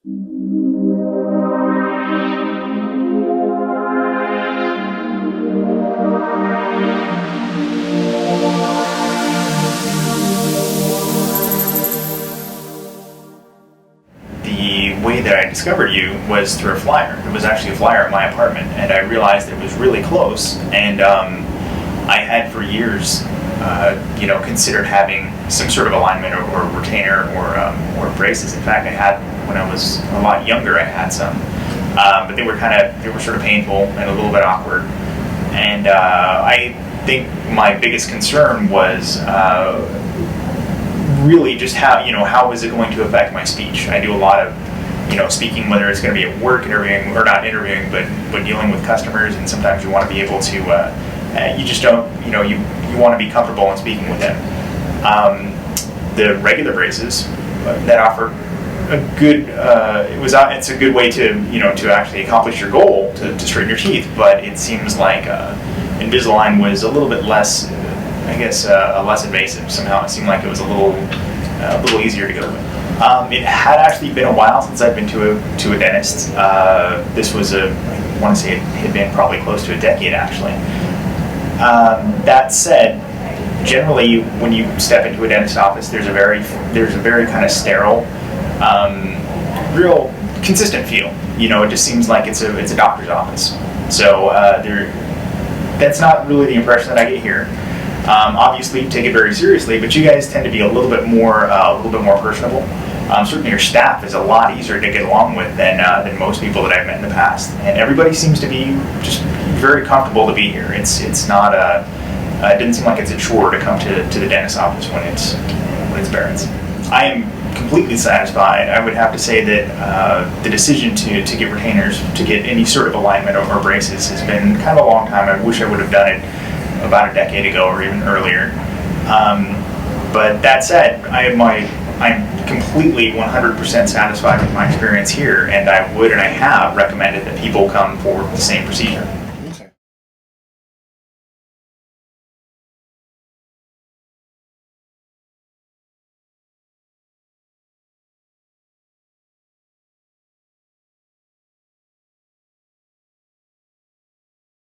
The way that I discovered you was through a flyer. It was actually a flyer at my apartment, and I realized it was really close, and I had for years considered having some sort of alignment or retainer or braces. In fact, I had, when I was a lot younger, I had some, but they were sort of painful and a little bit awkward. And I think my biggest concern was really just how is it going to affect my speech. I do a lot of speaking, whether it's going to be at work, interviewing, or not interviewing, but dealing with customers, and sometimes you want to be able to, you just don't, you want to be comfortable in speaking with them. The regular braces that offer a good, it's a good way to, to actually accomplish your goal, to straighten your teeth, but it seems like Invisalign was a little bit less, I guess, less invasive. Somehow it seemed like it was a little easier to go with. It had actually been a while since I've been to a dentist. This was I want to say it had been probably close to a decade actually. That said, generally when you step into a dentist office, there's a very kind of sterile, real consistent feel. It just seems like it's a doctor's office. So that's not really the impression that I get here. Obviously, take it very seriously, but you guys tend to be a little bit more personable. Certainly, your staff is a lot easier to get along with than most people that I've met in the past, and everybody seems to be just very comfortable to be here. It's not it didn't seem like it's a chore to come to the dentist office when it's Barotz. I am completely satisfied. I would have to say that the decision to get retainers, to get any sort of alignment or braces, has been kind of a long time. I wish I would have done it about a decade ago or even earlier. But that said, I'm completely 100% satisfied with my experience here, and I have recommended that people come for the same procedure.